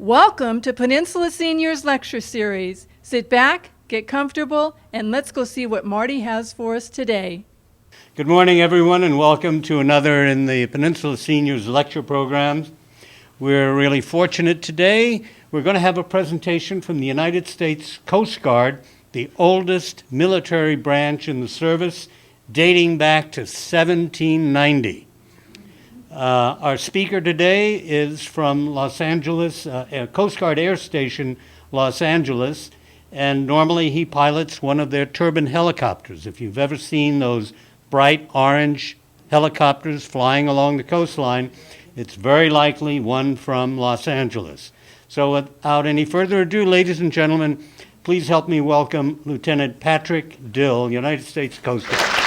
Welcome to Peninsula Seniors Lecture Series. Sit back, get comfortable, and let's go see what Marty has for us today. Good morning, everyone, and welcome to another in the Peninsula Seniors Lecture Programs. We're really fortunate today. We're going to have a presentation from the United States Coast Guard, the oldest military branch in the service, dating back to 1790. Our speaker today is from Los Angeles, Coast Guard Air Station, Los Angeles, and normally he pilots one of their turbine helicopters. If you've ever seen those bright orange helicopters flying along the coastline, it's very likely one from Los Angeles. So without any further ado, ladies and gentlemen, please help me welcome Lieutenant Patrick Dill, United States Coast Guard.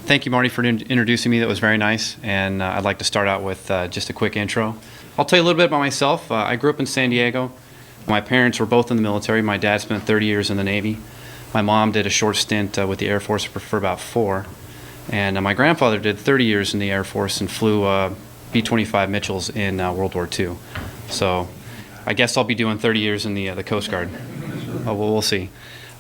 Thank you, Marty, for introducing me. That was very nice. And I'd like to start out with just a quick intro. I'll tell you a little bit about myself. I grew up in San Diego. My parents were both in the military. My dad spent 30 years in the Navy. My mom did a short stint with the Air Force for about 4. And my grandfather did 30 years in the Air Force and flew B-25 Mitchells in World War II. So I guess I'll be doing 30 years in the Coast Guard. We'll see.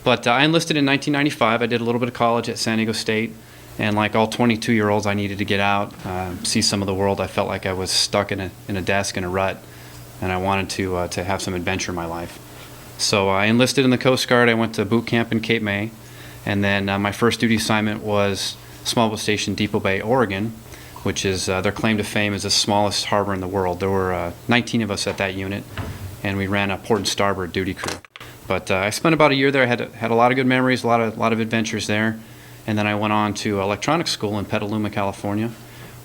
But I enlisted in 1995. I did a little bit of college at San Diego State. And like all 22-year-olds, I needed to get out, see some of the world. I felt like I was stuck in a desk in a rut, and I wanted to have some adventure in my life. So I enlisted in the Coast Guard. I went to boot camp in Cape May, and then my first duty assignment was Small Boat Station, Depot Bay, Oregon, which is their claim to fame is the smallest harbor in the world. There were 19 of us at that unit, and we ran a port and starboard duty crew. But I spent about a year there. I had a lot of good memories, a lot of adventures there. And then I went on to electronics school in Petaluma, California,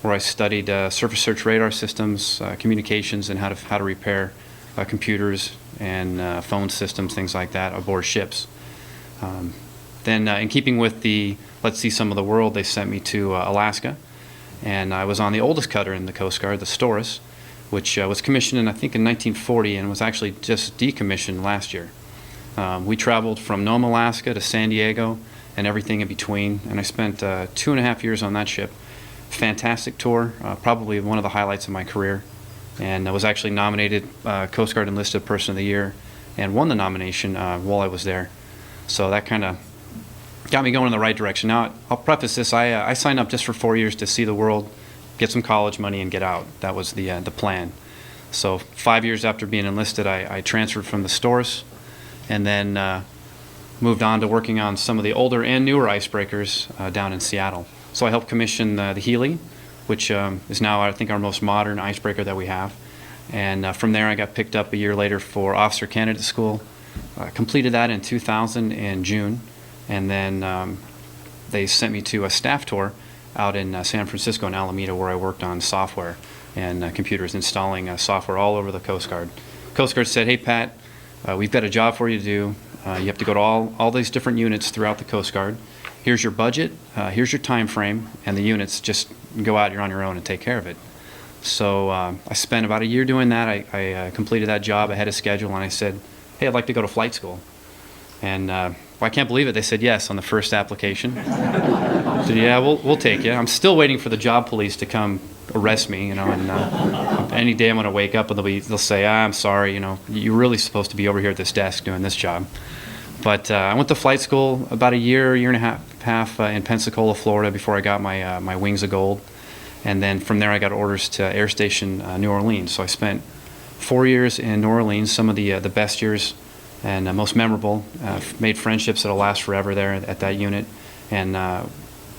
where I studied surface search radar systems, communications, and how to repair computers and phone systems, things like that, aboard ships. Then in keeping with the Let's See Some of the World, they sent me to Alaska. And I was on the oldest cutter in the Coast Guard, the Storis, which was commissioned in 1940 and was actually just decommissioned last year. We traveled from Nome, Alaska to San Diego, and everything in between. And I spent 2.5 years on that ship. Fantastic tour, probably one of the highlights of my career. And I was actually nominated Coast Guard Enlisted Person of the Year and won the nomination while I was there. So that kind of got me going in the right direction. Now, I'll preface this. I signed up just for 4 years to see the world, get some college money, and get out. That was the plan. So 5 years after being enlisted, I transferred from the Storis, and then moved on to working on some of the older and newer icebreakers down in Seattle. So I helped commission the Healy, which is now, I think, our most modern icebreaker that we have. And from there, I got picked up a year later for Officer Candidate School. Completed that in 2000 in June. And then they sent me to a staff tour out in San Francisco and Alameda, where I worked on software and computers, installing software all over the Coast Guard. Coast Guard said, "Hey, Pat, we've got a job for you to do. You have to go to all these different units throughout the Coast Guard. Here's your budget, here's your time frame, and the units, just go out, you're on your own, and take care of it." So I spent about a year doing that. I completed that job ahead of schedule, and I said, "Hey, I'd like to go to flight school." And well, I can't believe it. They said yes on the first application. I said, "Yeah, we'll take you." I'm still waiting for the job police to come arrest me, and any day I'm going to wake up and they'll say, "I'm sorry, you're really supposed to be over here at this desk doing this job." But I went to flight school about a year and a half in Pensacola, Florida, before I got my Wings of Gold. And then from there I got orders to Air Station New Orleans. So I spent 4 years in New Orleans, some of the best years and most memorable. Made friendships that'll last forever there at that unit. And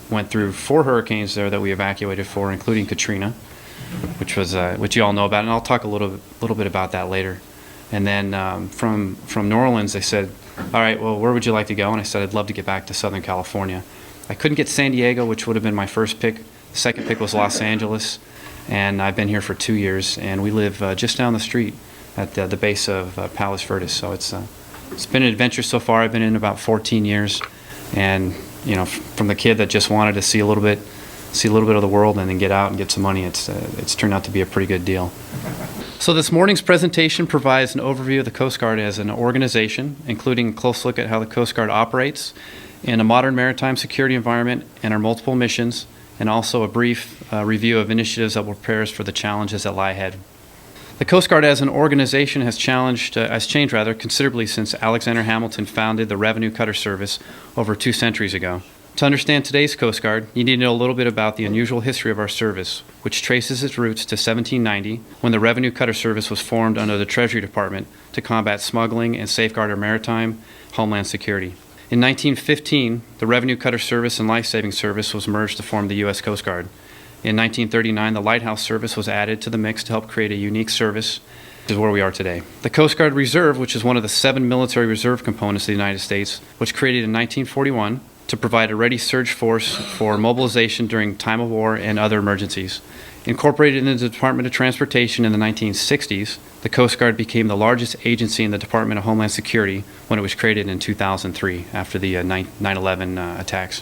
went through 4 hurricanes there that we evacuated for, including Katrina, which you all know about. And I'll talk a little bit about that later. And then from New Orleans, they said, "All right, well, where would you like to go?" And I said, "I'd love to get back to Southern California." I couldn't get San Diego, which would have been my first pick. The second pick was Los Angeles, and I've been here for 2 years. And we live just down the street at the base of Palos Verdes. So it's been an adventure so far. I've been in about 14 years, and from the kid that just wanted to see a little bit of the world and then get out and get some money, it's turned out to be a pretty good deal. So this morning's presentation provides an overview of the Coast Guard as an organization, including a close look at how the Coast Guard operates in a modern maritime security environment and our multiple missions, and also a brief review of initiatives that will prepare us for the challenges that lie ahead. The Coast Guard as an organization has changed considerably since Alexander Hamilton founded the Revenue Cutter Service over 2 centuries ago. To understand today's Coast Guard, you need to know a little bit about the unusual history of our service, which traces its roots to 1790, when the Revenue Cutter Service was formed under the Treasury Department to combat smuggling and safeguard our maritime homeland security. In 1915, the Revenue Cutter Service and Life Saving Service was merged to form the U.S. Coast Guard. In 1939, the Lighthouse Service was added to the mix to help create a unique service, which is where we are today. The Coast Guard Reserve, which is one of the 7 military reserve components of the United States, was created in 1941 to provide a ready surge force for mobilization during time of war and other emergencies. Incorporated into the Department of Transportation in the 1960s, the Coast Guard became the largest agency in the Department of Homeland Security when it was created in 2003 after the 9/11 attacks.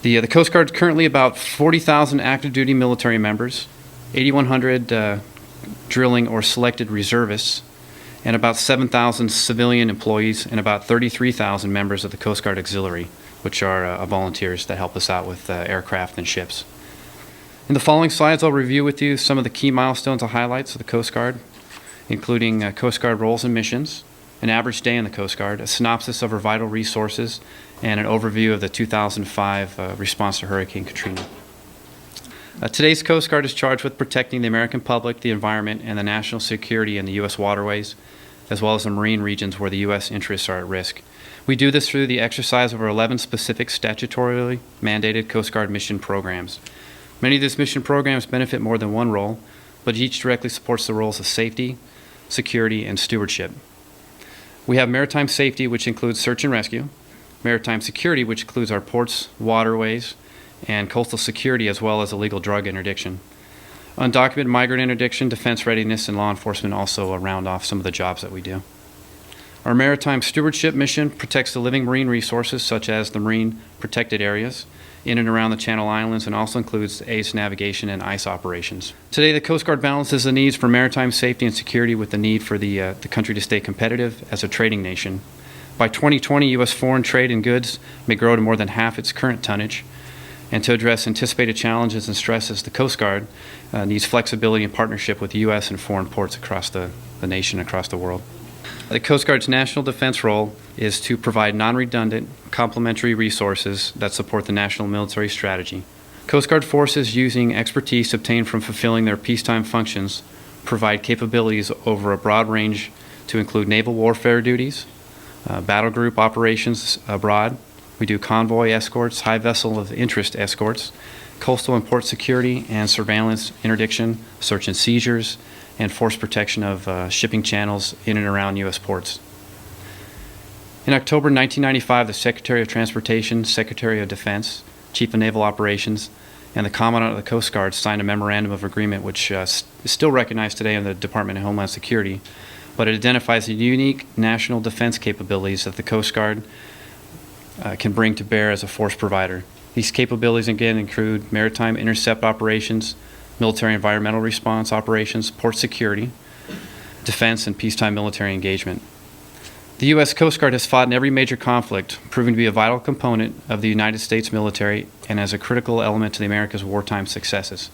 The Coast Guard is currently about 40,000 active duty military members, 8,100 drilling or selected reservists, and about 7,000 civilian employees and about 33,000 members of the Coast Guard Auxiliary, which are volunteers that help us out with aircraft and ships. In the following slides, I'll review with you some of the key milestones and highlights of the Coast Guard, including Coast Guard roles and missions, an average day in the Coast Guard, a synopsis of our vital resources, and an overview of the 2005 response to Hurricane Katrina. Today's Coast Guard is charged with protecting the American public, the environment, and the national security in the U.S. waterways, as well as the marine regions where the U.S. interests are at risk. We do this through the exercise of our 11 specific statutorily mandated Coast Guard mission programs. Many of these mission programs benefit more than one role, but each directly supports the roles of safety, security, and stewardship. We have maritime safety, which includes search and rescue, maritime security, which includes our ports, waterways, and coastal security, as well as illegal drug interdiction. Undocumented migrant interdiction, defense readiness, and law enforcement also round off some of the jobs that we do. Our maritime stewardship mission protects the living marine resources, such as the marine protected areas in and around the Channel Islands, and also includes aids navigation and ice operations. Today, the Coast Guard balances the needs for maritime safety and security with the need for the country to stay competitive as a trading nation. By 2020, U.S. foreign trade in goods may grow to more than half its current tonnage. And to address anticipated challenges and stresses, the Coast Guard needs flexibility and partnership with U.S. and foreign ports across the nation, across the world. The Coast Guard's national defense role is to provide non-redundant, complementary resources that support the national military strategy. Coast Guard forces, using expertise obtained from fulfilling their peacetime functions, provide capabilities over a broad range to include naval warfare duties, battle group operations abroad. We do convoy escorts, high vessel of interest escorts, coastal and port security and surveillance, interdiction, search and seizures, and force protection of shipping channels in and around U.S. ports. In October 1995, the Secretary of Transportation, Secretary of Defense, Chief of Naval Operations, and the Commandant of the Coast Guard signed a memorandum of agreement which is still recognized today in the Department of Homeland Security, but it identifies the unique national defense capabilities that the Coast Guard can bring to bear as a force provider. These capabilities again include maritime intercept operations, military environmental response operations, port security, defense, and peacetime military engagement. The U.S. Coast Guard has fought in every major conflict, proving to be a vital component of the United States military and as a critical element to the America's wartime successes.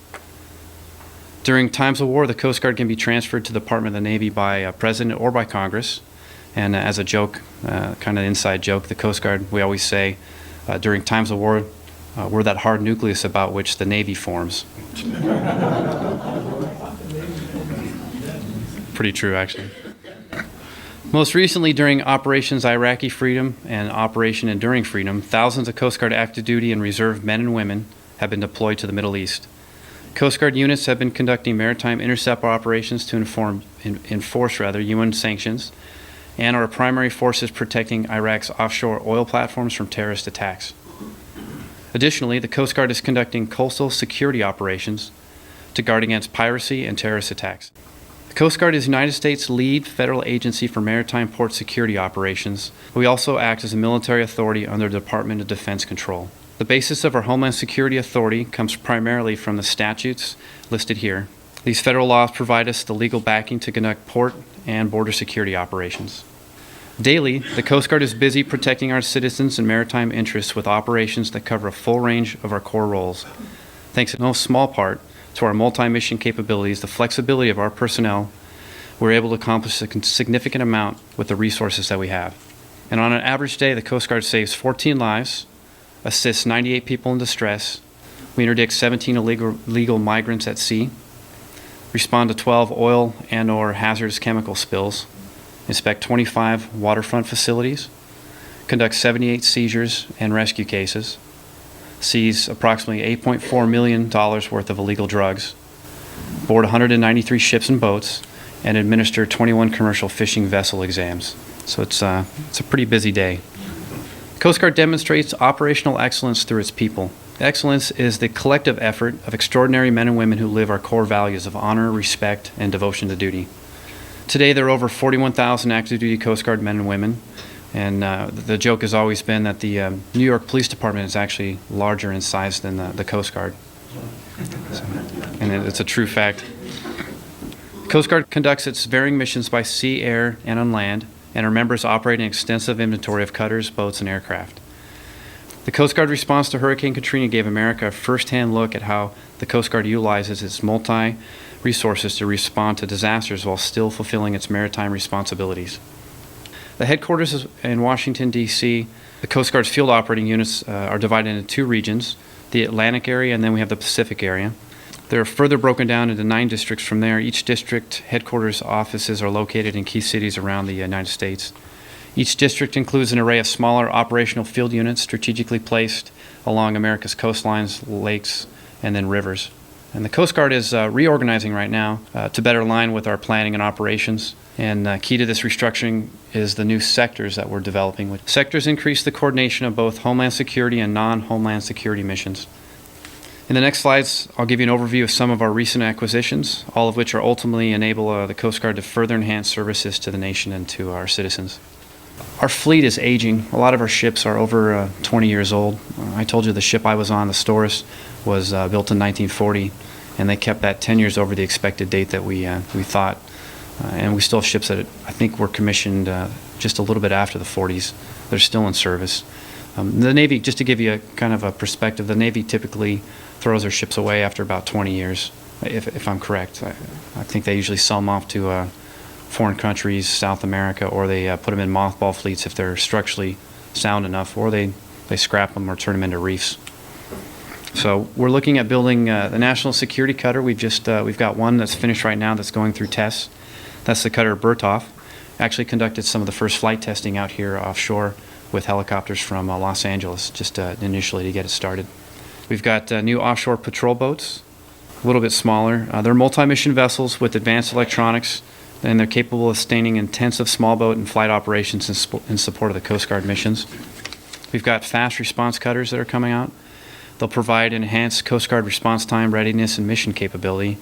During times of war, the Coast Guard can be transferred to the Department of the Navy by President or by Congress. And as a joke, kind of inside joke, the Coast Guard, we always say, during times of war, we're that hard nucleus about which the Navy forms. Pretty true, actually. Most recently, during Operations Iraqi Freedom and Operation Enduring Freedom, thousands of Coast Guard active duty and reserve men and women have been deployed to the Middle East. Coast Guard units have been conducting maritime intercept operations to enforce UN sanctions, and our primary force is protecting Iraq's offshore oil platforms from terrorist attacks. Additionally, the Coast Guard is conducting coastal security operations to guard against piracy and terrorist attacks. The Coast Guard is the United States' lead federal agency for maritime port security operations. We also act as a military authority under the Department of Defense control. The basis of our Homeland Security Authority comes primarily from the statutes listed here. These federal laws provide us the legal backing to conduct port and border security operations. Daily, the Coast Guard is busy protecting our citizens and maritime interests with operations that cover a full range of our core roles. Thanks in no small part to our multi-mission capabilities, the flexibility of our personnel, we're able to accomplish a significant amount with the resources that we have. And on an average day, the Coast Guard saves 14 lives, assists 98 people in distress. We interdict 17 illegal migrants at sea, respond to 12 oil and/or hazardous chemical spills, inspect 25 waterfront facilities, conduct 78 seizures and rescue cases, seize approximately $8.4 million worth of illegal drugs, board 193 ships and boats, and administer 21 commercial fishing vessel exams. So it's a pretty busy day. Coast Guard demonstrates operational excellence through its people. Excellence is the collective effort of extraordinary men and women who live our core values of honor, respect, and devotion to duty. Today, there are over 41,000 active duty Coast Guard men and women, and the joke has always been that the New York Police Department is actually larger in size than the Coast Guard. So, and it's a true fact. Coast Guard conducts its varying missions by sea, air, and on land, and our members operate an extensive inventory of cutters, boats, and aircraft. The Coast Guard response to Hurricane Katrina gave America a first-hand look at how the Coast Guard utilizes its multi-resources to respond to disasters while still fulfilling its maritime responsibilities. The headquarters is in Washington, D.C. The Coast Guard's field operating units are divided into two regions, the Atlantic area and then we have the Pacific area. They're further broken down into 9 districts from there. Each district headquarters offices are located in key cities around the United States. Each district includes an array of smaller operational field units strategically placed along America's coastlines, lakes, and then rivers. And the Coast Guard is reorganizing right now to better align with our planning and operations. And key to this restructuring is the new sectors that we're developing. Sectors increase the coordination of both Homeland Security and non-Homeland Security missions. In the next slides, I'll give you an overview of some of our recent acquisitions, all of which are ultimately enable the Coast Guard to further enhance services to the nation and to our citizens. Our fleet is aging. A lot of our ships are over 20 years old. I told you the ship I was on, the Storis, was built in 1940, and they kept that 10 years over the expected date that we thought. And we still have ships that I think were commissioned just a little bit after the 40s. They're still in service. The Navy, just to give you a kind of a perspective, the Navy typically throws their ships away after about 20 years, if I'm correct. I think they usually sell them off to foreign countries, South America, or they put them in mothball fleets if they're structurally sound enough, or they scrap them or turn them into reefs. So we're looking at building the National Security Cutter. We've got one that's finished right now that's going through tests. That's the cutter Berthoff. Actually conducted some of the first flight testing out here offshore with helicopters from Los Angeles, just initially to get it started. We've got new offshore patrol boats, a little bit smaller. They're multi-mission vessels with advanced electronics, and they're capable of sustaining intensive small boat and flight operations in support of the Coast Guard missions. We've got fast response cutters that are coming out. They'll provide enhanced Coast Guard response time, readiness, and mission capability.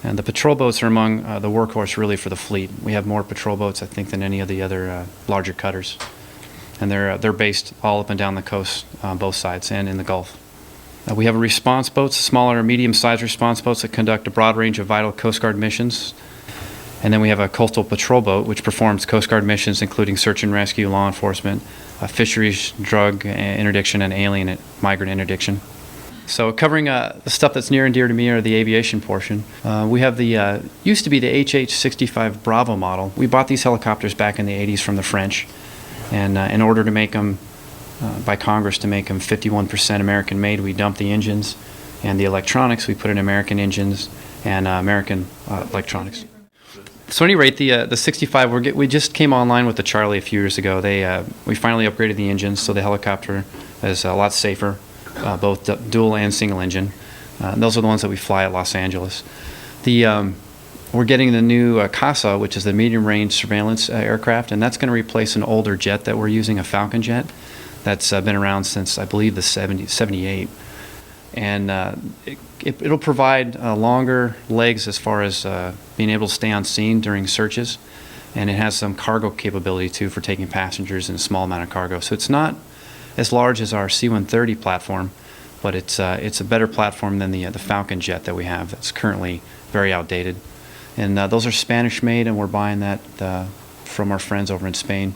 And the patrol boats are among the workhorse really for the fleet. We have more patrol boats, I think, than any of the other larger cutters. And they're based all up and down the coast, both sides, and in the Gulf. We have a response boats, smaller or medium-sized response boats that conduct a broad range of vital Coast Guard missions. And then we have a coastal patrol boat, which performs Coast Guard missions, including search and rescue, law enforcement, fisheries, drug interdiction, and alien migrant interdiction. So covering the stuff that's near and dear to me are the aviation portion. We have the, used to be the HH-65 Bravo model. We bought these helicopters back in the 80s from the French. And in order to make them, by Congress, to make them 51% American made, we dumped the engines and the electronics. We put in American engines and American electronics. So at any rate, the 65, we just came online with the Charlie a few years ago. We finally upgraded the engines, so the helicopter is a lot safer, both dual and single engine. Those are the ones that we fly at Los Angeles. We're getting the new CASA, which is the medium-range surveillance aircraft, and that's going to replace an older jet that we're using, a Falcon jet, that's been around since, I believe, the 78. And it'll provide longer legs as far as being able to stay on scene during searches, and it has some cargo capability too for taking passengers and a small amount of cargo. So it's not as large as our C-130 platform, but it's a better platform than the Falcon jet that we have that's currently very outdated. And those are Spanish made, and we're buying that from our friends over in Spain.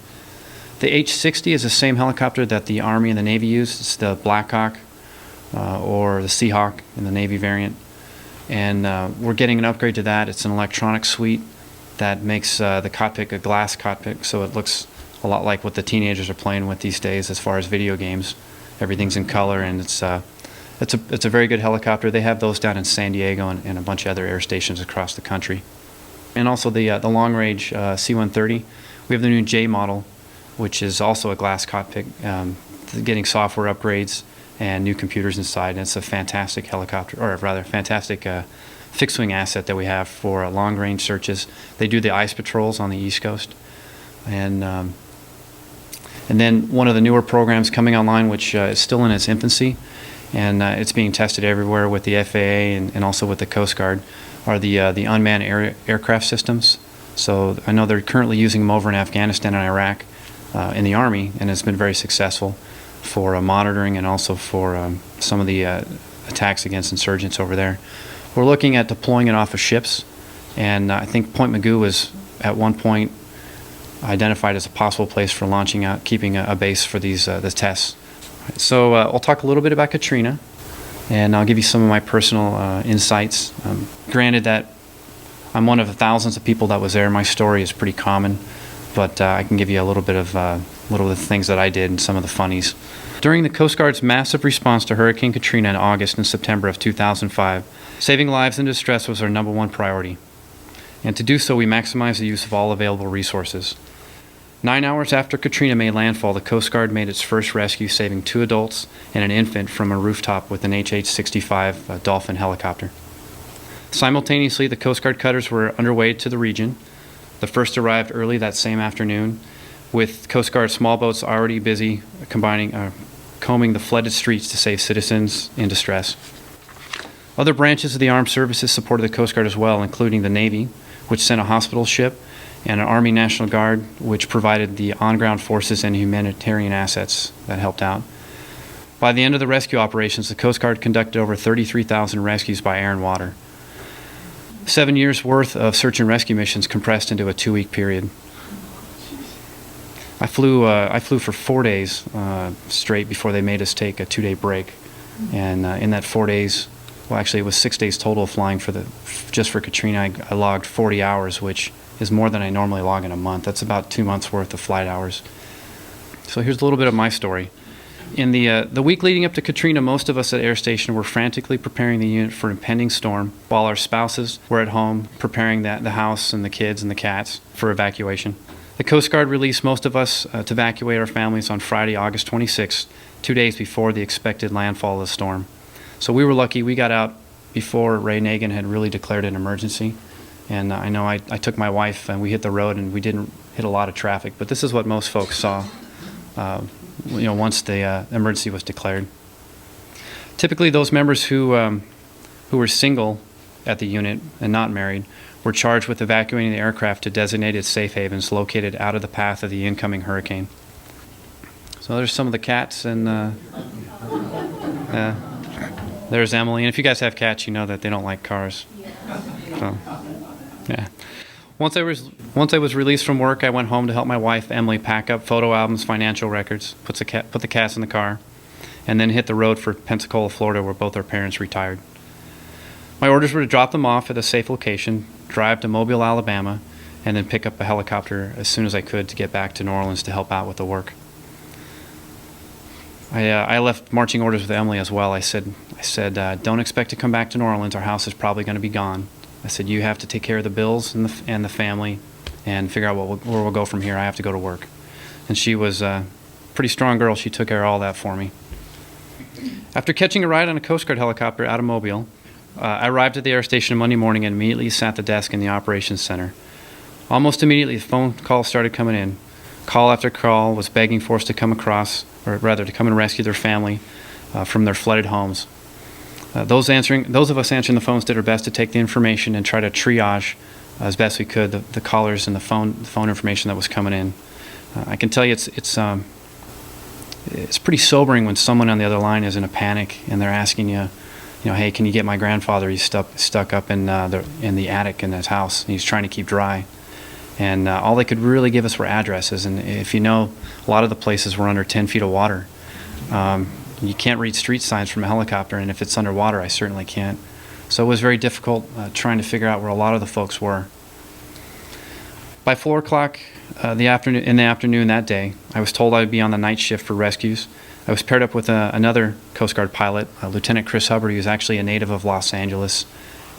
The H-60 is the same helicopter that the Army and the Navy use. It's the Blackhawk or the Seahawk in the Navy variant. And we're getting an upgrade to that. It's an electronic suite that makes the cockpit a glass cockpit, so it looks a lot like what the teenagers are playing with these days as far as video games. Everything's in color, and it's a very good helicopter. They have those down in San Diego and a bunch of other air stations across the country. And also the long-range C-130. We have the new J model, which is also a glass cockpit, getting software upgrades and new computers inside. And it's a fantastic helicopter, or rather, fantastic fixed-wing asset that we have for long-range searches. They do the ice patrols on the East Coast, and then one of the newer programs coming online, which is still in its infancy, and it's being tested everywhere with the FAA and also with the Coast Guard, are the unmanned aircraft systems. So I know they're currently using them over in Afghanistan and Iraq in the Army, and it's been very successful for monitoring and also for some of the attacks against insurgents over there. We're looking at deploying it off of ships, and I think Point Mugu was at one point identified as a possible place for launching out, keeping a base for these the tests. So I'll talk a little bit about Katrina, and I'll give you some of my personal insights. Granted that I'm one of the thousands of people that was there, my story is pretty common, but I can give you a little bit of the things that I did and some of the funnies. During the Coast Guard's massive response to Hurricane Katrina in August and September of 2005, saving lives in distress was our #1 priority. And to do so, we maximized the use of all available resources. 9 hours after Katrina made landfall, the Coast Guard made its first rescue, saving 2 adults and an infant from a rooftop with an HH-65 Dolphin helicopter. Simultaneously, the Coast Guard cutters were underway to the region. The first arrived early that same afternoon, with Coast Guard small boats already busy combing the flooded streets to save citizens in distress. Other branches of the armed services supported the Coast Guard as well, including the Navy, which sent a hospital ship, and an Army National Guard, which provided the on-ground forces and humanitarian assets that helped out. By the end of the rescue operations, the Coast Guard conducted over 33,000 rescues by air and water. 7 years' worth of search and rescue missions compressed into a 2-week period. I flew for 4 days straight before they made us take a 2-day break, and in that 4 days, well, actually it was 6 days total of flying just for Katrina. I logged 40 hours, which is more than I normally log in a month. That's about 2 months worth of flight hours. So here's a little bit of my story. In the week leading up to Katrina, most of us at Air Station were frantically preparing the unit for impending storm, while our spouses were at home preparing the house and the kids and the cats for evacuation. The Coast Guard released most of us to evacuate our families on Friday, August 26th, 2 days before the expected landfall of the storm. So we were lucky. We got out before Ray Nagin had really declared an emergency. And I know I took my wife and we hit the road, and we didn't hit a lot of traffic, but this is what most folks saw once the emergency was declared. Typically those members who were single at the unit and not married were charged with evacuating the aircraft to designated safe havens located out of the path of the incoming hurricane. So there's some of the cats, and there's Emily. And if you guys have cats, you know that they don't like cars. So, yeah. Once I was released from work, I went home to help my wife, Emily, pack up photo albums, financial records, put the cats in the car, and then hit the road for Pensacola, Florida, where both our parents retired. My orders were to drop them off at a safe location, drive to Mobile, Alabama, and then pick up a helicopter as soon as I could to get back to New Orleans to help out with the work. I left marching orders with Emily as well. I said, don't expect to come back to New Orleans. Our house is probably going to be gone. I said, you have to take care of the bills and the family and figure out where we'll go from here. I have to go to work. And she was a pretty strong girl. She took care of all that for me. After catching a ride on a Coast Guard helicopter out of Mobile, I arrived at the air station Monday morning and immediately sat at the desk in the operations center. Almost immediately, the phone calls started coming in. Call after call was begging for us to come across, or rather to come and rescue their family from their flooded homes. Those of us answering the phones did our best to take the information and try to triage as best we could the callers and the phone information that was coming in. I can tell you it's pretty sobering when someone on the other line is in a panic and they're asking you, hey, can you get my grandfather? He's stuck up in the attic in his house, and he's trying to keep dry. And all they could really give us were addresses, and if you know, a lot of the places were under 10 feet of water. You can't read street signs from a helicopter, and if it's underwater, I certainly can't. So it was very difficult trying to figure out where a lot of the folks were. By 4 o'clock in the afternoon that day, I was told I would be on the night shift for rescues. I was paired up with another Coast Guard pilot, Lieutenant Chris Hubbard, who's actually a native of Los Angeles,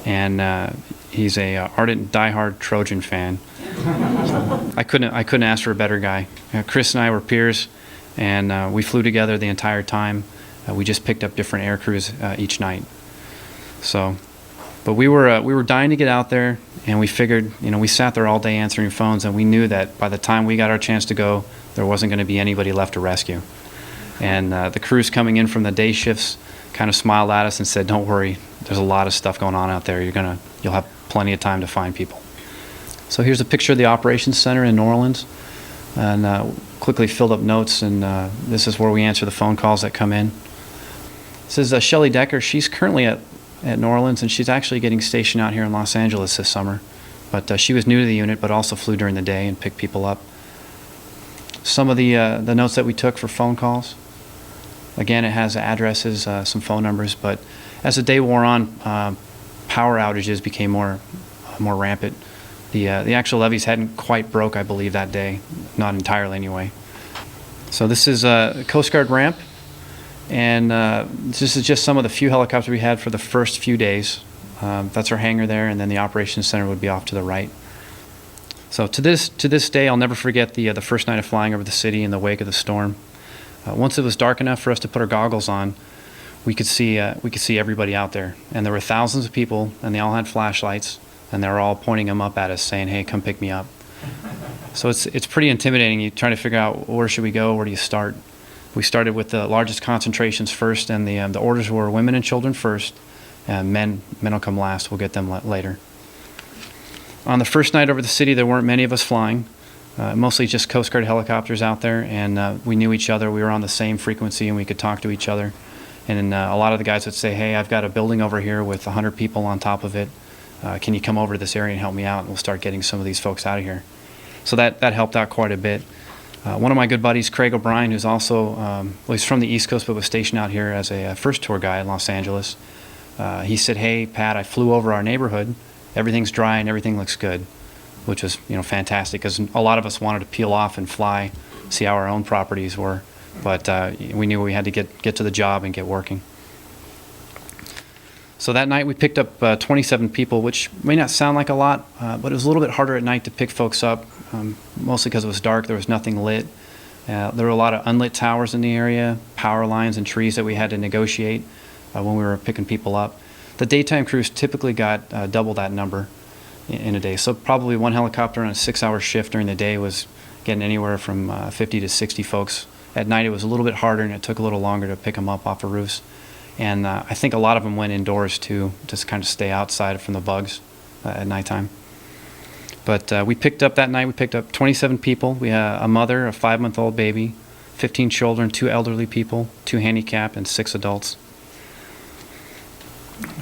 and he's a ardent, diehard Trojan fan. So I couldn't ask for a better guy. Chris and I were peers, and we flew together the entire time. We just picked up different air crews each night. So, but we were dying to get out there, and we figured, we sat there all day answering phones, and we knew that by the time we got our chance to go, there wasn't going to be anybody left to rescue. And the crews coming in from the day shifts kind of smiled at us and said, "Don't worry, there's a lot of stuff going on out there. You'll have plenty of time to find people." So here's a picture of the operations center in New Orleans, and quickly filled up notes, and this is where we answer the phone calls that come in. This is Shelley Decker. She's currently at New Orleans, and she's actually getting stationed out here in Los Angeles this summer. But she was new to the unit, but also flew during the day and picked people up. Some of the notes that we took for phone calls. Again, it has addresses, some phone numbers, but as the day wore on, power outages became more rampant. The actual levees hadn't quite broke, I believe, that day, not entirely anyway. So this is a Coast Guard ramp, and this is just some of the few helicopters we had for the first few days. That's our hangar there, and then the operations center would be off to the right. So to this day, I'll never forget the first night of flying over the city in the wake of the storm. Once it was dark enough for us to put our goggles on, we could see everybody out there, and there were thousands of people, and they all had flashlights, and they were all pointing them up at us, saying, "Hey, come pick me up." So it's pretty intimidating. You're trying to figure out, where should we go? Where do you start? We started with the largest concentrations first, and the orders were women and children first, and men will come last. We'll get them later. On the first night over the city, there weren't many of us flying. Mostly just Coast Guard helicopters out there, and we knew each other. We were on the same frequency, and we could talk to each other. And a lot of the guys would say, "Hey, I've got a building over here with 100 people on top of it. Can you come over to this area and help me out? And we'll start getting some of these folks out of here." So that helped out quite a bit. One of my good buddies, Craig O'Brien, who's also, he's from the East Coast but was stationed out here as a first tour guy in Los Angeles. He said, "Hey, Pat, I flew over our neighborhood. Everything's dry and everything looks good," which was fantastic, because a lot of us wanted to peel off and fly, see how our own properties were, but we knew we had to get to the job and get working. So that night we picked up 27 people, which may not sound like a lot, but it was a little bit harder at night to pick folks up, mostly because it was dark. There was nothing lit. There were a lot of unlit towers in the area, power lines and trees that we had to negotiate when we were picking people up. The daytime crews typically got double that number in a day. So probably one helicopter on a 6-hour shift during the day was getting anywhere from 50 to 60 folks. At night it was a little bit harder, and it took a little longer to pick them up off the roofs. And I think a lot of them went indoors too, just kind of stay outside from the bugs at nighttime. But we picked up 27 people. We had a mother, a 5-month-old baby, 15 children, 2 elderly people, 2 handicapped, and 6 adults.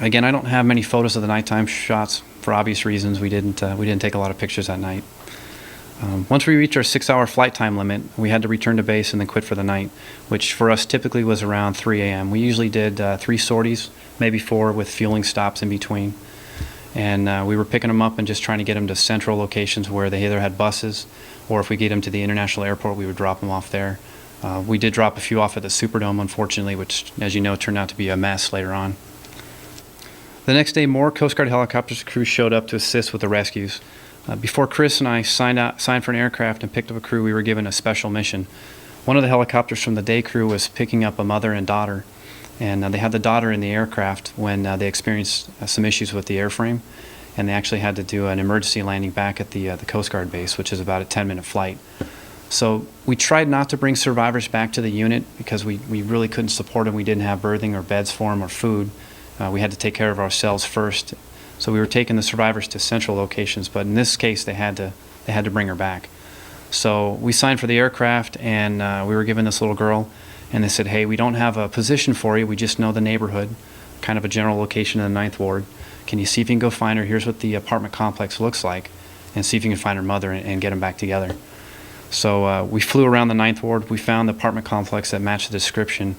Again, I don't have many photos of the nighttime shots for obvious reasons. We didn't take a lot of pictures that night. Once we reached our 6-hour flight time limit, we had to return to base and then quit for the night, which for us typically was around 3 a.m. We usually did 3 sorties, maybe 4 with fueling stops in between. And we were picking them up and just trying to get them to central locations where they either had buses, or if we get them to the international airport, we would drop them off there. We did drop a few off at the Superdome, unfortunately, which, as you know, turned out to be a mess later on. The next day, more Coast Guard helicopters crews showed up to assist with the rescues. Before Chris and I signed for an aircraft and picked up a crew, we were given a special mission. One of the helicopters from the day crew was picking up a mother and daughter, and they had the daughter in the aircraft when they experienced some issues with the airframe, and they actually had to do an emergency landing back at the Coast Guard base, which is about a 10-minute flight. So we tried not to bring survivors back to the unit because we really couldn't support them. We didn't have berthing or beds for them or food. We had to take care of ourselves first. So we were taking the survivors to central locations, but in this case they had to bring her back. So we signed for the aircraft, and we were given this little girl, and they said, "Hey, we don't have a position for you, we just know the neighborhood, kind of a general location in the 9th Ward. Can you see if you can go find her? Here's what the apartment complex looks like, and see if you can find her mother and get them back together." So we flew around the 9th Ward. We found the apartment complex that matched the description,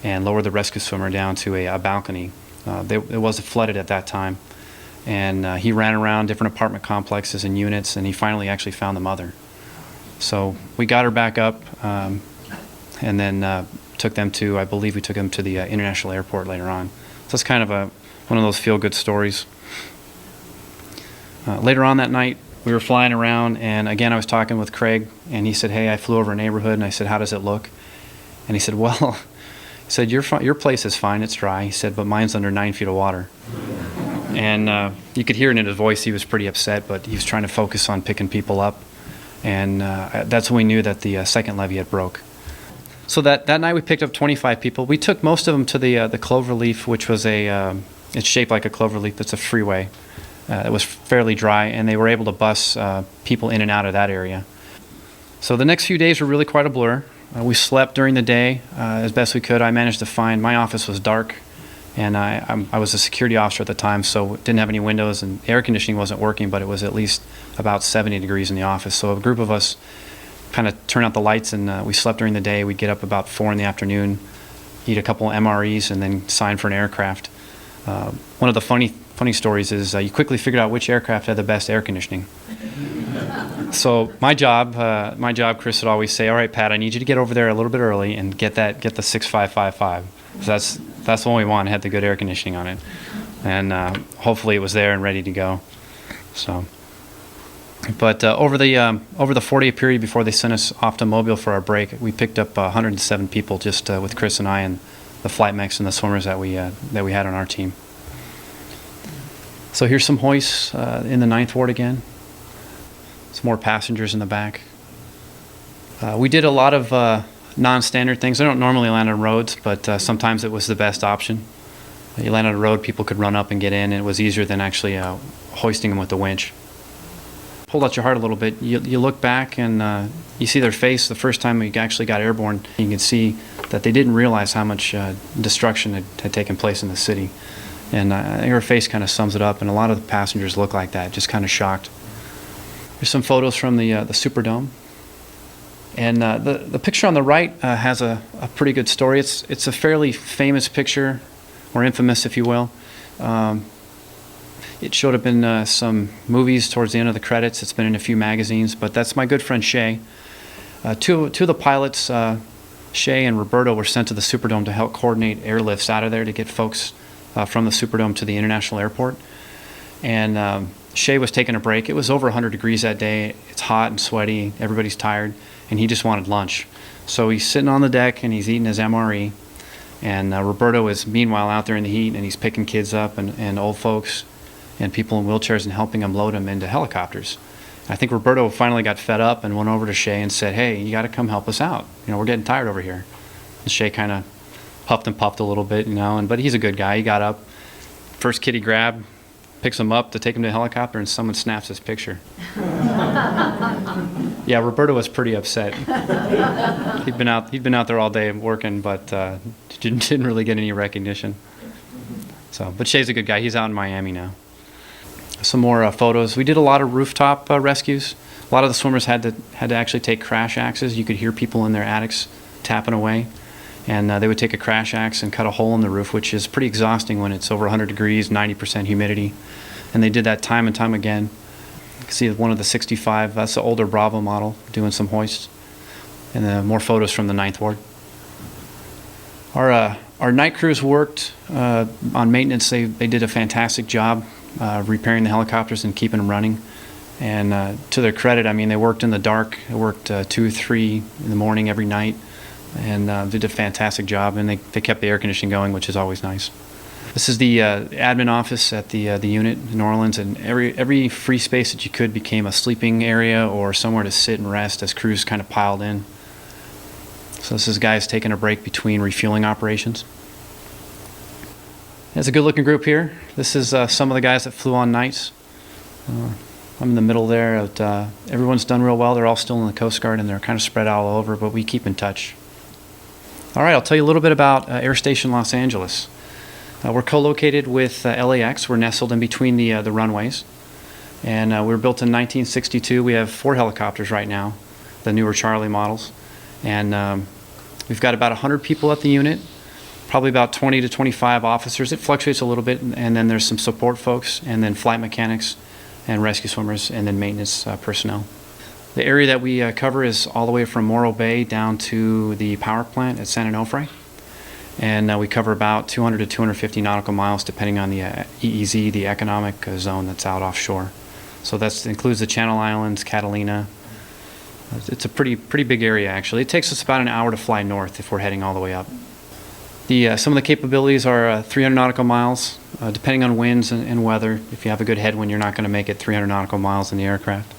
and lowered the rescue swimmer down to a balcony. It was flooded at that time. And he ran around different apartment complexes and units, and he finally actually found the mother. So we got her back up, and then took them to, I believe we took them to the international airport later on. So it's kind of one of those feel-good stories. Later on that night, we were flying around, and again I was talking with Craig, and he said, hey, I flew over a neighborhood, and I said, how does it look? And he said, well, he said, your place is fine, it's dry. He said, but mine's under 9 feet of water. And you could hear it in his voice, he was pretty upset, but he was trying to focus on picking people up. And that's when we knew that the second levee had broke. So that night we picked up 25 people. We took most of them to the Cloverleaf, which was it's shaped like a cloverleaf. It's a freeway. It was fairly dry, and they were able to bus people in and out of that area. So the next few days were really quite a blur. We slept during the day as best we could. I managed to find, my office was dark, and I was a security officer at the time, so didn't have any windows, and air conditioning wasn't working, but it was at least about 70 degrees in the office. So a group of us kind of turned out the lights, and we slept during the day. We'd get up about 4 in the afternoon, eat a couple MREs, and then sign for an aircraft. One of the funny stories is you quickly figured out which aircraft had the best air conditioning. So my job, Chris would always say, all right, Pat, I need you to get over there a little bit early and get the 6555. That's the one we want, it had the good air conditioning on it. And hopefully it was there and ready to go. So, but over the 4-day period before they sent us off to Mobile for our break, we picked up 107 people just with Chris and I and the flight mechs and the swimmers that we had on our team. So here's some hoists in the 9th Ward again. Some more passengers in the back. We did a lot of non-standard things. I don't normally land on roads, but sometimes it was the best option. You land on a road, people could run up and get in, and it was easier than actually hoisting them with the winch. Pulled out your heart a little bit. You look back and you see their face the first time we actually got airborne. You can see that they didn't realize how much destruction had taken place in the city. And I think her face kind of sums it up, and a lot of the passengers look like that, just kind of shocked. Here's some photos from the Superdome. And the picture on the right has a pretty good story. It's a fairly famous picture, or infamous, if you will. It showed up in some movies towards the end of the credits. It's been in a few magazines, but that's my good friend Shay. Two of the pilots, Shay and Roberto, were sent to the Superdome to help coordinate airlifts out of there to get folks from the Superdome to the international airport. And Shay was taking a break. It was over 100 degrees that day. It's hot and sweaty. Everybody's tired. And he just wanted lunch. So he's sitting on the deck and he's eating his MRE. And Roberto is meanwhile out there in the heat, and he's picking kids up and old folks and people in wheelchairs and helping them load them into helicopters. I think Roberto finally got fed up and went over to Shay and said, hey, you got to come help us out. We're getting tired over here. And Shay kind of huffed and puffed a little bit, but he's a good guy. He got up. First kid he grabbed, picks him up to take him to a helicopter, and someone snaps his picture. Yeah, Roberto was pretty upset. He'd been out there all day working, but didn't really get any recognition. So, but Shay's a good guy. He's out in Miami now. Some more photos. We did a lot of rooftop rescues. A lot of the swimmers had to actually take crash axes. You could hear people in their attics tapping away, and they would take a crash axe and cut a hole in the roof, which is pretty exhausting when it's over 100 degrees, 90% humidity. And they did that time and time again. You can see one of the 65, that's the older Bravo model, doing some hoists. And then more photos from the 9th Ward. Our night crews worked on maintenance. They did a fantastic job repairing the helicopters and keeping them running. And to their credit, they worked in the dark. They worked 2, 3 in the morning every night, and they did a fantastic job. And they kept the air conditioning going, which is always nice. This is the admin office at the unit in New Orleans, and every free space that you could became a sleeping area or somewhere to sit and rest as crews kind of piled in. So this is guys taking a break between refueling operations. There's a good-looking group here. This is some of the guys that flew on nights. I'm in the middle there. Everyone's done real well. They're all still in the Coast Guard, and they're kind of spread out all over, but we keep in touch. All right, I'll tell you a little bit about Air Station Los Angeles. We're co-located with LAX. We're nestled in between the runways. And we were built in 1962. We have 4 helicopters right now, the newer Charlie models. And we've got about 100 people at the unit. probably about 20 to 25 officers. It fluctuates a little bit, and then there's some support folks, and then flight mechanics and rescue swimmers, and then maintenance personnel. The area that we cover is all the way from Morro Bay down to the power plant at San Onofre. And we cover about 200 to 250 nautical miles depending on the EEZ, the economic zone that's out offshore. So that includes the Channel Islands, Catalina. It's a pretty big area actually. It takes us about an hour to fly north if we're heading all the way up. Some of the capabilities are 300 nautical miles, depending on winds and weather. If you have a good headwind, you're not going to make it 300 nautical miles in the aircraft.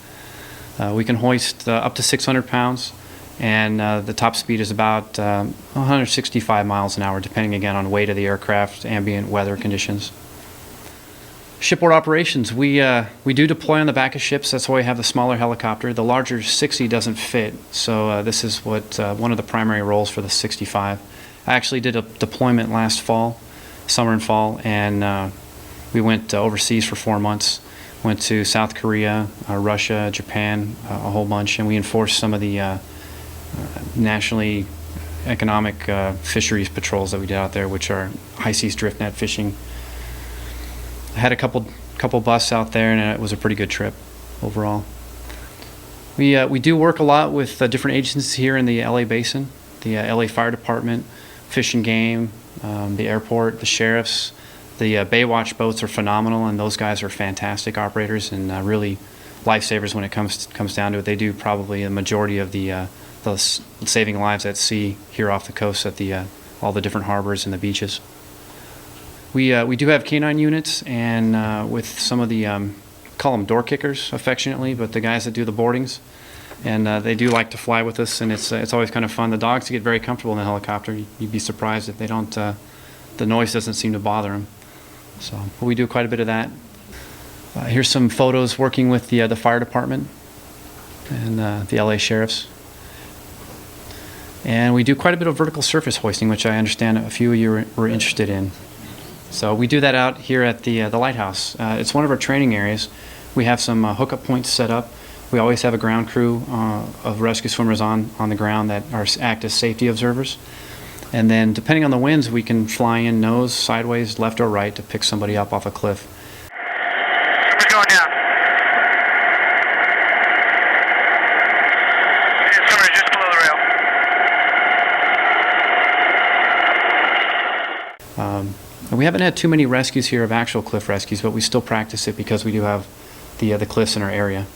We can hoist up to 600 pounds, and the top speed is about 165 miles an hour, depending again on weight of the aircraft, ambient weather conditions. Shipboard operations, we do deploy on the back of ships. That's why we have the smaller helicopter. The larger 60 doesn't fit, so this is what one of the primary roles for the 65. I actually did a deployment last fall, summer and fall, and we went overseas for 4 months. Went to South Korea, Russia, Japan, a whole bunch, and we enforced some of the nationally economic fisheries patrols that we did out there, which are high seas drift net fishing. I had a couple busts out there, and it was a pretty good trip overall. We do work a lot with different agencies here in the LA Basin, the LA Fire Department, Fish and Game, the airport, the sheriffs. The Baywatch boats are phenomenal, and those guys are fantastic operators and really lifesavers when it comes down to it. They do probably the majority of the saving lives at sea here off the coast at all the different harbors and the beaches. We do have canine units, and with some of the call them door kickers affectionately, but the guys that do the boardings, and they do like to fly with us, and it's always kind of fun. The dogs get very comfortable in the helicopter. You'd be surprised if they don't. The noise doesn't seem to bother them. So we do quite a bit of that. Here's some photos working with the fire department and the LA sheriffs. And we do quite a bit of vertical surface hoisting, which I understand a few of you were interested in. So we do that out here at the lighthouse. It's one of our training areas. We have some hookup points set up. We always have a ground crew of rescue swimmers on the ground that act as safety observers. And then depending on the winds, we can fly in nose, sideways, left or right to pick somebody up off a cliff. We're going down. Sorry, just below the rail. And we haven't had too many rescues here of actual cliff rescues, but we still practice it because we do have the cliffs in our area.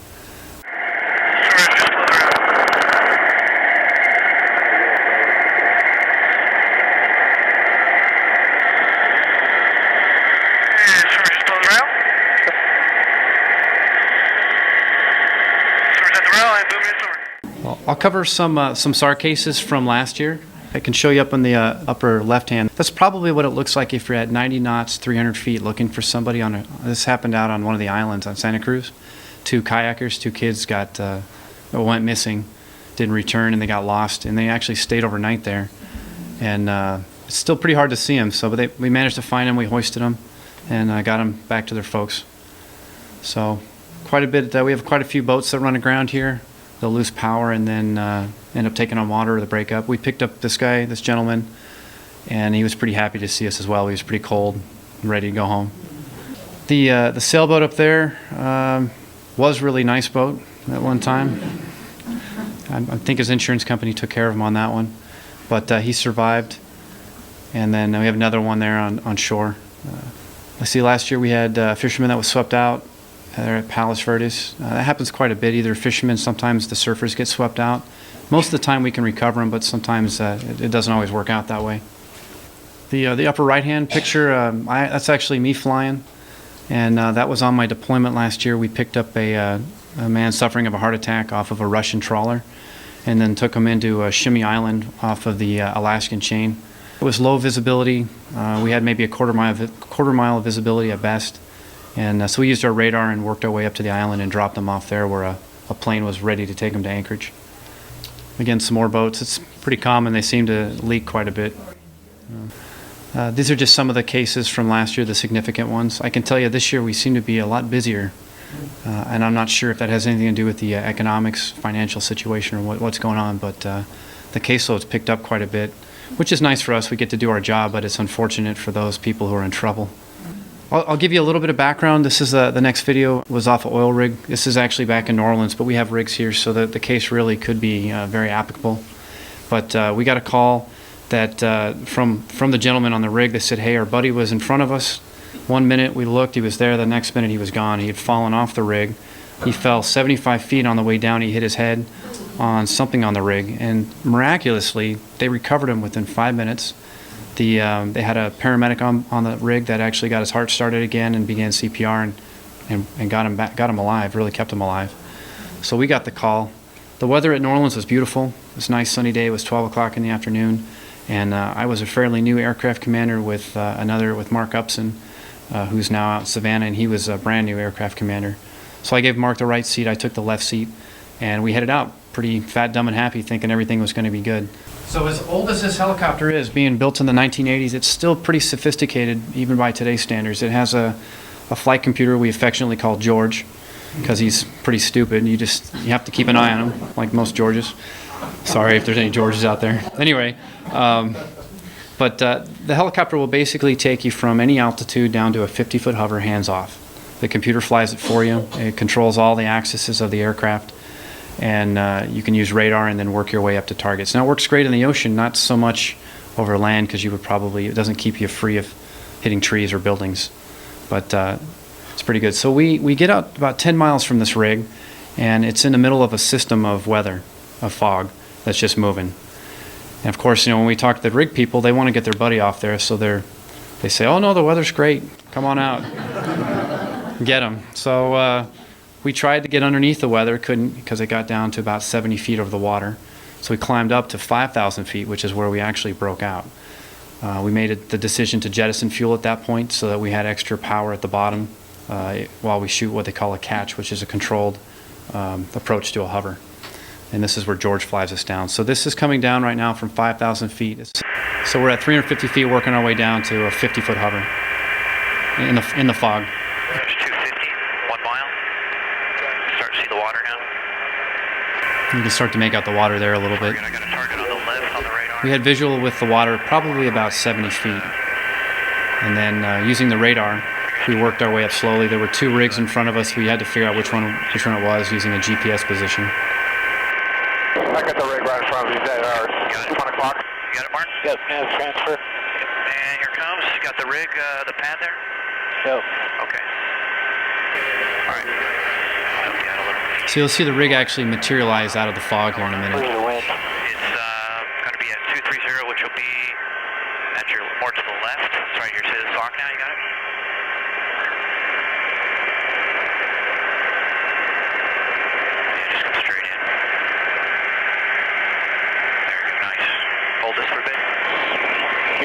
I'll cover some SAR cases from last year. I can show you up in the upper left hand. That's probably what it looks like if you're at 90 knots, 300 feet looking for somebody this happened out on one of the islands on Santa Cruz. 2 kayakers, 2 kids went missing, didn't return, and they got lost, and they actually stayed overnight there. And it's still pretty hard to see them, so we managed to find them, we hoisted them, and got them back to their folks. So quite a bit, we have quite a few boats that run aground here. They'll lose power and then end up taking on water or the break up. We picked up this gentleman, and he was pretty happy to see us as well. He was pretty cold and ready to go home. The sailboat up there was a really nice boat at one time. I think his insurance company took care of him on that one, but he survived. And then we have another one there on shore. I see last year we had a fisherman that was swept out. They're at Palos Verdes. That happens quite a bit. Either fishermen, sometimes the surfers get swept out. Most of the time we can recover them, but sometimes it doesn't always work out that way. The upper right-hand picture, that's actually me flying, and that was on my deployment last year. We picked up a man suffering of a heart attack off of a Russian trawler, and then took him into Shimmy Island off of the Alaskan chain. It was low visibility. We had maybe a quarter mile of visibility at best. And so we used our radar and worked our way up to the island and dropped them off there where a plane was ready to take them to anchorage. Again, some more boats. It's pretty common. They seem to leak quite a bit. These are just some of the cases from last year, the significant ones. I can tell you this year we seem to be a lot busier. And I'm not sure if that has anything to do with the economics, financial situation, or what's going on, but the caseload's picked up quite a bit. which is nice for us. We get to do our job, but it's unfortunate for those people who are in trouble. I'll give you a little bit of background. This is the next video was off an oil rig. This is actually back in New Orleans, but we have rigs here, so the case really could be very applicable. But we got a call that from the gentleman on the rig that said, hey, our buddy was in front of us. 1 minute we looked, he was there. The next minute he was gone. He had fallen off the rig. He fell 75 feet on the way down. He hit his head on something on the rig, and miraculously they recovered him within 5 minutes. They had a paramedic on the rig that actually got his heart started again and began CPR and got him back, got him alive, really kept him alive. So we got the call. The weather at New Orleans was beautiful. It was a nice sunny day. It was 12 o'clock in the afternoon, and I was a fairly new aircraft commander with Mark Upson, who's now out in Savannah, and he was a brand new aircraft commander. So I gave Mark the right seat. I took the left seat, and we headed out pretty fat, dumb, and happy, thinking everything was going to be good. So as old as this helicopter is, being built in the 1980s, it's still pretty sophisticated, even by today's standards. It has a flight computer we affectionately call George, because he's pretty stupid. You have to keep an eye on him, like most Georges. Sorry if there's any Georges out there. Anyway, but the helicopter will basically take you from any altitude down to a 50-foot hover, hands off. The computer flies it for you. It controls all the axes of the aircraft. And you can use radar and then work your way up to targets. Now it works great in the ocean, not so much over land, because it doesn't keep you free of hitting trees or buildings, but it's pretty good. So we get out about 10 miles from this rig, and it's in the middle of a system of weather, of fog, that's just moving. And of course, when we talk to the rig people, they want to get their buddy off there, so they say, oh no, the weather's great, come on out, get them. So we tried to get underneath the weather, couldn't, because it got down to about 70 feet over the water. So we climbed up to 5,000 feet, which is where we actually broke out. We made the decision to jettison fuel at that point so that we had extra power at the bottom while we shoot what they call a catch, which is a controlled approach to a hover. And this is where George flies us down. So this is coming down right now from 5,000 feet. So we're at 350 feet working our way down to a 50-foot hover in the fog. There's 250, 1 mile. Start to see the water now. You can start to make out the water there a little bit. I got a target on the left on the radar. We had visual with the water probably about 70 feet. And then using the radar, we worked our way up slowly. There were 2 rigs in front of us. We had to figure out which one it was using a GPS position. I got the rig right in front of you. Is that ours? Got it. 1 o'clock? You got it, Mark? Yep, and transfer. And here comes. You got the rig, the pad there? Yep. Okay. All right. Help you out a little. So you'll see the rig actually materialize out of the fog here in a minute. Free to wind. It's going to be at 230, which will be at your more to the left. Sorry, you're to the sock now. You got it? Yeah, just come straight in. There you go. Nice. Hold this for a bit.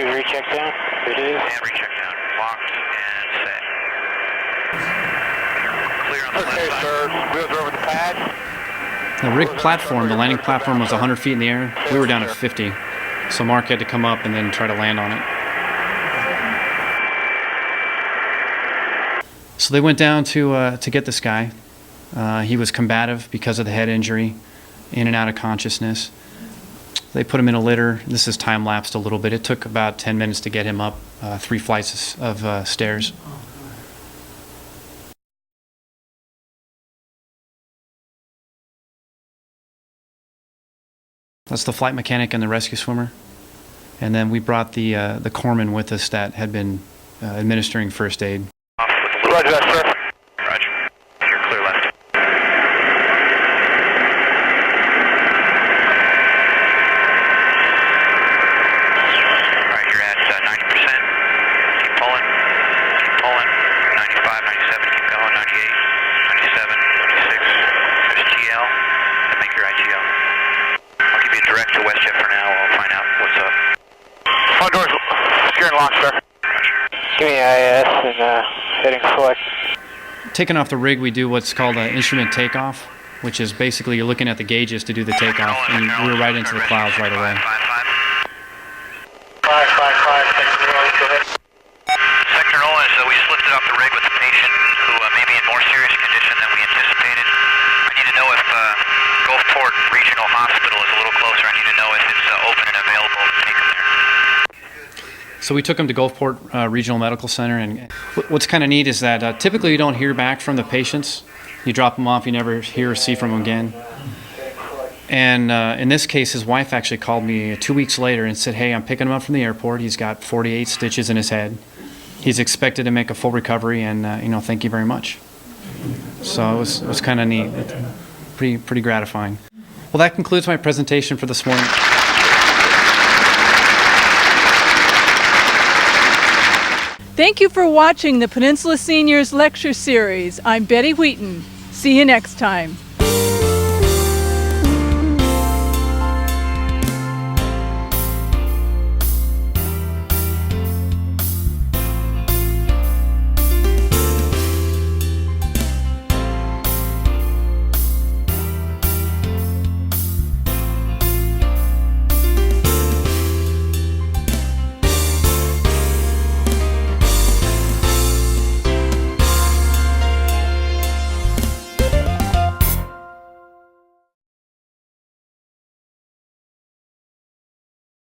You recheck down? It is. And recheck down. Locked and set. Clear on the Okay, left side. sir. Wheels are over the pad. The rig platform, the landing platform, was 100 feet in the air. We were down at 50. So Mark had to come up and then try to land on it. So they went down to get this guy. He was combative because of the head injury, in and out of consciousness. They put him in a litter. This is time-lapsed a little bit. It took about 10 minutes to get him up 3 flights of stairs. That's the flight mechanic and the rescue swimmer. And then we brought the corpsman with us that had been administering first aid. Off with the Roger that, sir. Roger. You're clear left. All right, you're at 90%. Keep pulling. Keep pulling. 95, 97. Keep going. 98, 97, 96. There's TL. And make your ITO. I'll give you a direct to WestJet for now. I'll find out what's up. Front door's secure and locked, sir. Roger. Give me IS and heading select. Taking off the rig, we do what's called an instrument takeoff, which is basically you're looking at the gauges to do the takeoff, and we were right into the clouds right away. 555, thanks for the go ahead. Sector Nolan, so we just lifted off the rig with a patient who may be in more serious condition than we anticipated. I need to know if Gulfport Regional Hospital is a little closer. I need to know if it's open and available to take him there. So we took him to Gulfport Regional Medical Center, and what's kind of neat is that typically you don't hear back from the patients. You drop them off, you never hear or see from them again. And in this case, his wife actually called me 2 weeks later and said, "Hey, I'm picking him up from the airport. He's got 48 stitches in his head. He's expected to make a full recovery, and thank you very much." So it was kind of neat, pretty gratifying. Well, that concludes my presentation for this morning. Thank you for watching the Peninsula Seniors Lecture Series. I'm Betty Wheaton. See you next time.